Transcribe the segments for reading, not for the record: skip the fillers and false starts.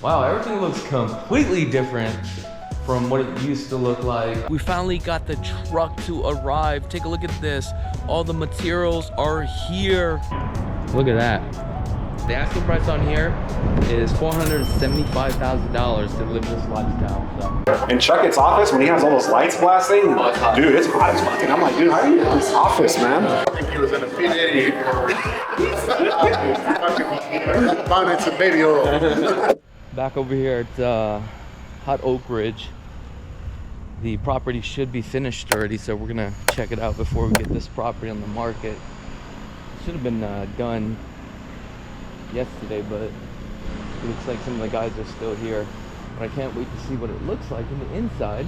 Wow, everything looks completely different from what it used to look like. We finally got the truck to arrive. Take a look at this. All the materials are here. Look at that. The asking price on here is $475,000 to live this lifestyle. So. In Chuckett's office, when he has all those lights blasting, dude, it's hot as fuck. And I'm like, dude, how do you get this office, man? I think he was in a P80 or mounted some baby oil. Back over here at Hot Oakridge. The property should be finished already, so we're gonna check it out before we get this property on the market. Should have been done yesterday, but it looks like some of the guys are still here. But I can't wait to see what it looks like in the inside.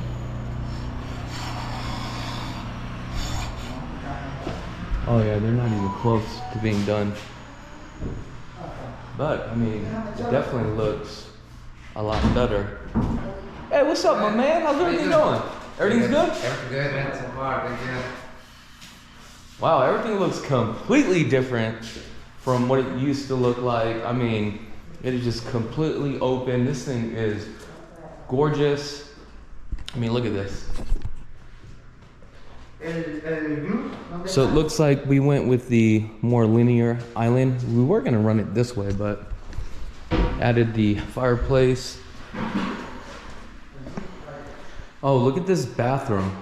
Oh yeah, they're not even close to being done. But I mean, it definitely looks a lot better. Hey, what's up, my man? How's everything going? Everything's good? Everything's good, man, so far. Thank you. Wow, everything looks completely different from what it used to look like. I mean, it is just completely open. This thing is gorgeous. I mean, look at this. So it looks like we went with the more linear island. We were gonna run it this way, but added the fireplace. Oh, look at this bathroom.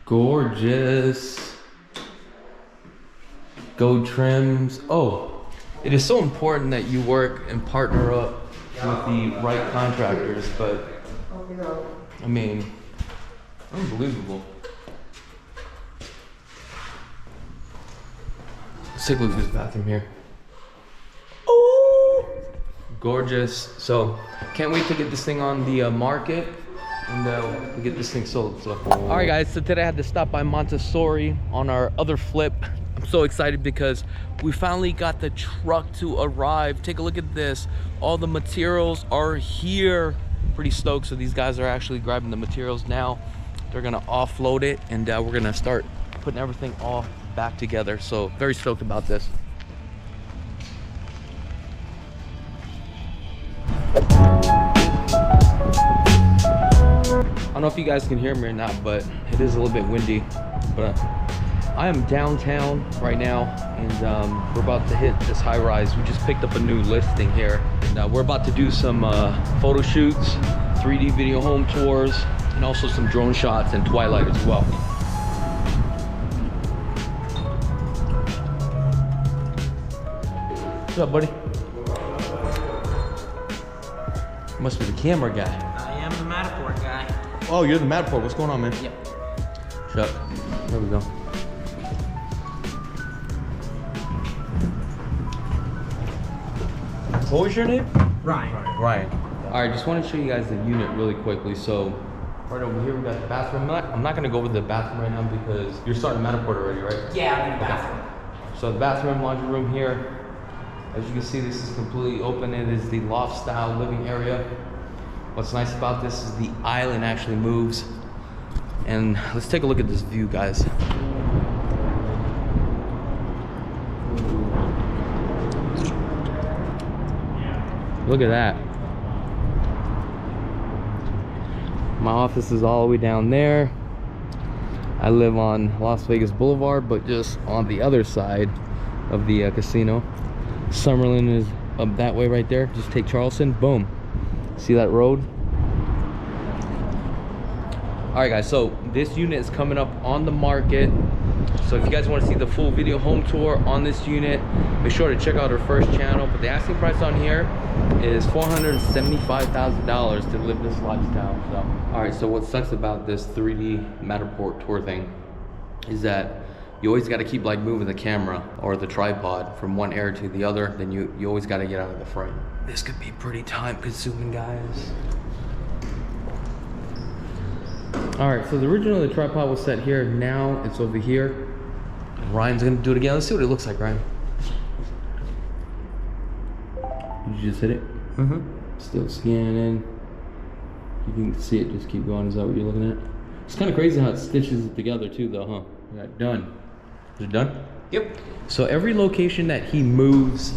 Gorgeous. Gold trims. Oh, it is so important that you work and partner up with the right contractors, but I mean, unbelievable. Let's take a look at this bathroom here. Oh, gorgeous. So can't wait to get this thing on the market and we get this thing sold. So all right guys, so today I had to stop by Montasauri on our other flip. I'm so excited because we finally got the truck to arrive. Take a look at this. All the materials are here. Pretty stoked. So these guys are actually grabbing the materials now. They're gonna offload it and we're gonna start putting everything all back together. So very stoked about this. I don't know if you guys can hear me or not, but it is a little bit windy. But I am downtown right now, and we're about to hit this high rise. We just picked up a new listing here, and we're about to do some photo shoots, 3D video home tours, and also some drone shots and twilight as well. What's up, buddy? Must be the camera guy. I am the Matterport guy. Oh, you're the Matterport. What's going on, man? Yep. Shut up. There we go. What was your name? Ryan. Ryan. All right, just want to show you guys the unit really quickly. So right over here, we got the bathroom. I'm not going to go over the bathroom right now because you're starting Matterport already, right? Yeah, I'm in the bathroom. So the bathroom, laundry room here. As you can see, this is completely open. It is the loft style living area. What's nice about this is the island actually moves. And let's take a look at this view, guys. Look at that. My office is all the way down there. I live on Las Vegas Boulevard, but just on the other side of the casino. Summerlin is up that way right there. Just take Charleston, boom. See that road? All right, guys, so this unit is coming up on the market. So if you guys want to see the full video home tour on this unit, make sure to check out our first channel. But the asking price on here is $475,000 to live this lifestyle. So, all right, so what sucks about this 3D Matterport tour thing is that you always got to keep like moving the camera or the tripod from one area to the other. Then you always got to get out of the frame. This could be pretty time consuming, guys. All right, so originally the tripod was set here. Now it's over here. Ryan's gonna do it again. Let's see what it looks like, Ryan. Did you just hit it? Mm-hmm. Still scanning. You can see it just keep going. Is that what you're looking at? It's kind of crazy how it stitches it together too, though, huh? Yeah, done. Is it done? Yep. So every location that he moves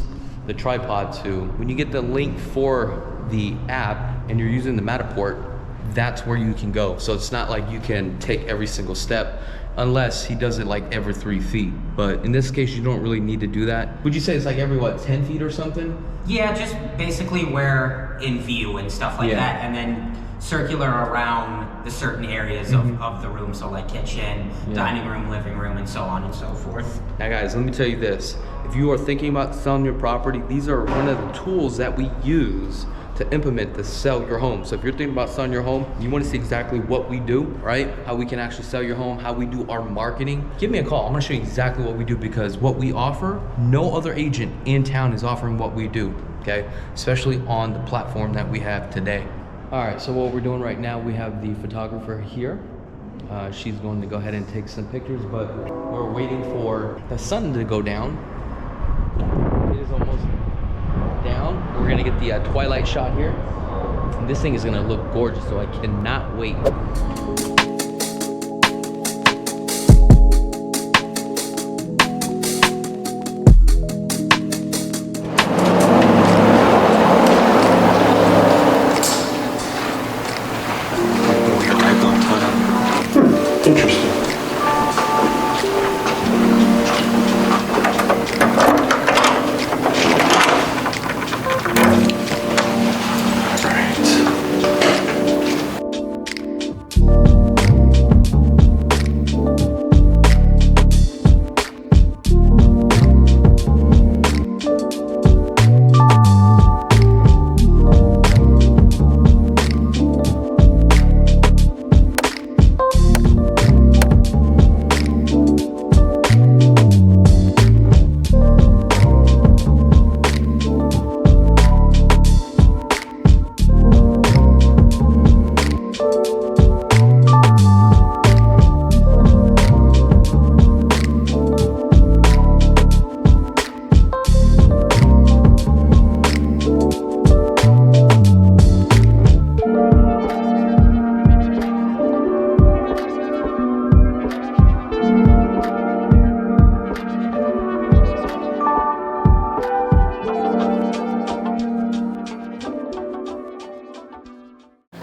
the tripod to. When you get the link for the app and you're using the Matterport, that's where you can go. So it's not like you can take every single step unless he does it like every 3 feet. But in this case, you don't really need to do that. Would you say it's like every, what, 10 feet or something? Yeah, just basically where in view and stuff like that, and then circular around the certain areas of the room, so like kitchen, dining room, living room, and so on and so forth. Now guys, let me tell you this. If you are thinking about selling your property, these are one of the tools that we use to implement to sell your home. So if you're thinking about selling your home, you want to see exactly what we do, right? How we can actually sell your home, how we do our marketing. Give me a call. I'm gonna show you exactly what we do, because what we offer, no other agent in town is offering what we do, okay? Especially on the platform that we have today. All right, so what we're doing right now, we have the photographer here. She's going to go ahead and take some pictures, but we're waiting for the sun to go down. It is almost down. We're gonna get the twilight shot here. And this thing is gonna look gorgeous, so I cannot wait. Interesting.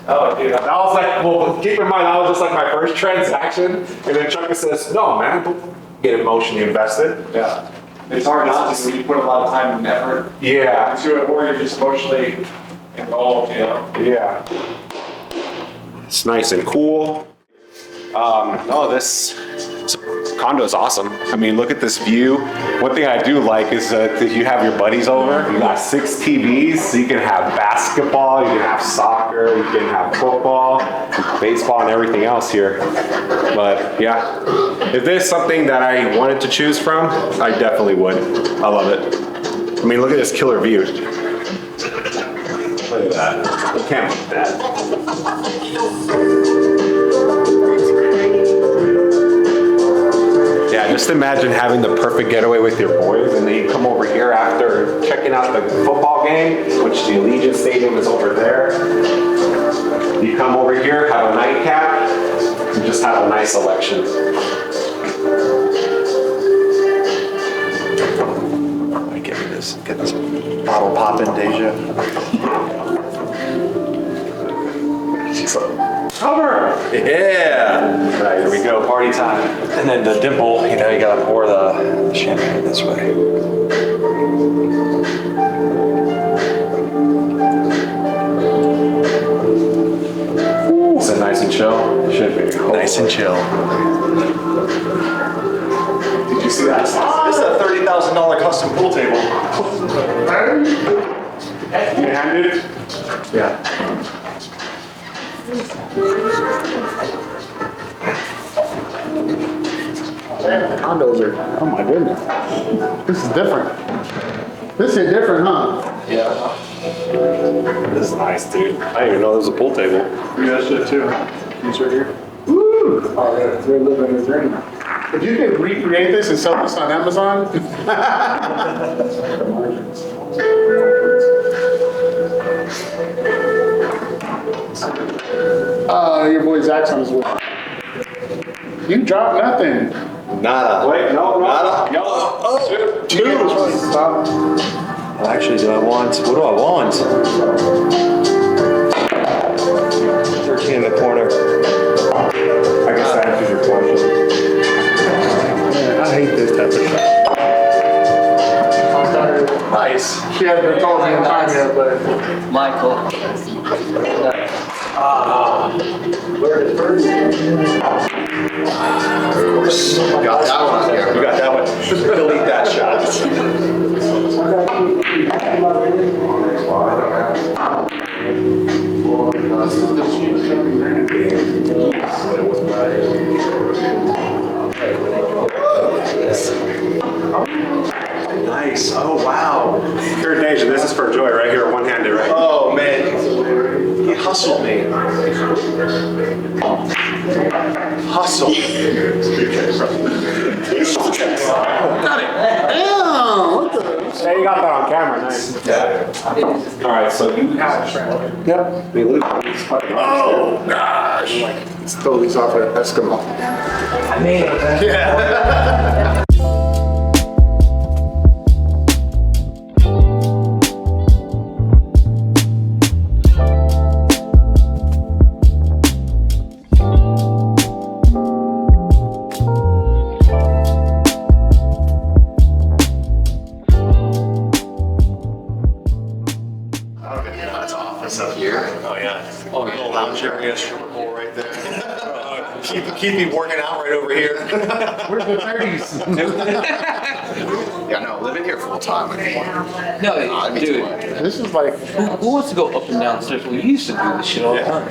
Oh, dude, that was like, well, keep in mind, that was just like my first transaction. And then Chuck says, no, man, don't get emotionally invested. Yeah. It's hard not to when you put a lot of time and effort Yeah. into it, or you're just emotionally involved, you know? Yeah. It's nice and cool. No, this condo is awesome. I mean, look at this view. One thing I do like is that you have your buddies over. You got 6 TVs, so you can have basketball, you can have soccer, you can have football, baseball, and everything else here. But yeah, if there's something that I wanted to choose from, I definitely would. I love it. I mean, look at this killer view. Look at that. You can't beat that. Yeah, just imagine having the perfect getaway with your boys, and then you come over here after checking out the football game, which the Allegiant Stadium is over there. You come over here, have a nightcap, and just have a nice selection. Get this bottle poppin', Deja. Cover! Yeah! Right, here we go, party time. And then the dimple, you know, you gotta pour the champagne this way. Is it nice and chill? Should be. Nice and chill. Did you see that? This is a $30,000 custom pool table. Handed? Yeah. Condos are, oh my goodness. This is different. This is different, huh? Yeah. This is nice, dude. I didn't even know there was a pool table. Do that shit too. These right here. Woo! Oh, yeah, they're living a dream. If you could recreate this and sell this on Amazon. Your boy Zach's on his way. You dropped nothing. Nada. Wait, no. Nada. Yo. Oh, Dude. Stop. Well, actually, do I want? What do I want? 13 in the corner. I guess that answers your question. Yeah, I hate this type of shot. Nice. She hasn't been told me in time yet, but Michael. Of course. Got that one on here. You got that one. Delete that shot. Nice. Oh, wow. Here, Deja, this is for Joy right here, one-handed, right? Oh, man. He hustled me. Hustle. Got it. damn, what the? Yeah, you got that on camera, nice. Yeah. All right, so you have. Yep. We lose. Oh gosh. It's totally off of Eskimo. I made it. Yeah. Up here. Oh yeah. Oh, little lounge area, stripper pole right there. Keep me working out right over here. Where's the 30s? Yeah, no, living here full time. No, me dude. too. This is like, Who wants to go up and down stairs? We used to do this shit all the time.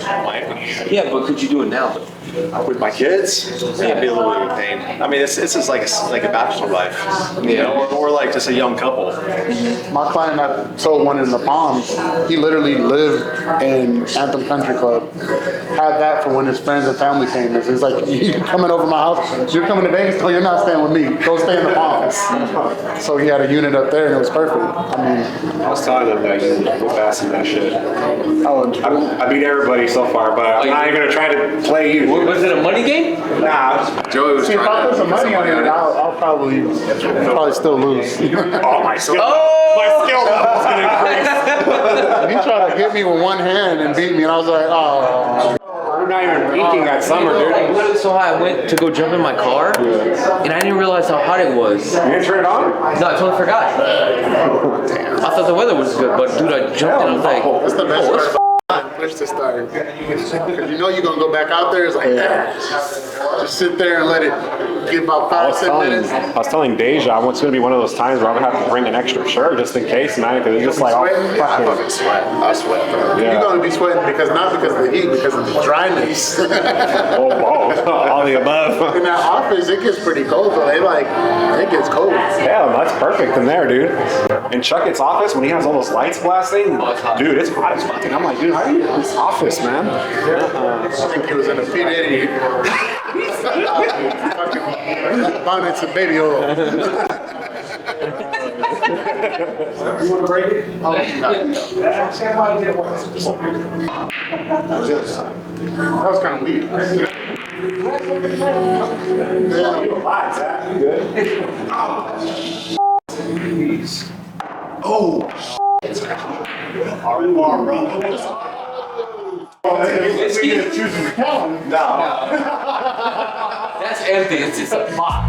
Yeah, but could you do it now? With my kids, it'd be a little bit of a pain. I mean, this is like a bachelor life, you know, or like just a young couple. my client that sold one in the Palms, he literally lived in Anthem Country Club. Had that for when his friends and family came. He's like, you're coming over my house, you're coming to Vegas? No, you're not staying with me. Go stay in the Palms. So he had a unit up there and it was perfect. I mean, I was telling them that you go fast in that shit. I beat everybody so far, but I'm not even gonna try to play you. Was it a money game? Nah. Joey was see, if I trying put some money on it, I'll probably still lose. Oh, my skill. My skill level's gonna increase. He tried to get me with one hand and beat me, and I was like, oh. I'm not even peeking that summer, dude. Literally so high, I went to go jump in my car, and I didn't realize how hot it was. You didn't turn it on? No, I totally forgot. I thought the weather was good, but dude, I jumped in, I was like, That's the best part. Push to start. Because you know you're going to go back out there. It's like, just sit there and let it get about 5-7 minutes. I was telling Deja, it's gonna be one of those times where I'm gonna have to bring an extra shirt just in case, man, because it's just like, oh, Sweating? I fucking sweat. I sweat, bro. Yeah. You're going to be sweating because not because of the heat, because of the dryness. In whoa, all the above. that office, it gets pretty cold, though. It gets cold. Yeah, that's perfect in there, dude. In Chuckett's office, when he has all those lights blasting, dude, it's hot as fucking. I'm like, dude, how do you in this office, man? I think he was in a P. Diddy. Bonnets and baby oil. You want to break it? That was kind of weird. That's empty, it's just a pot.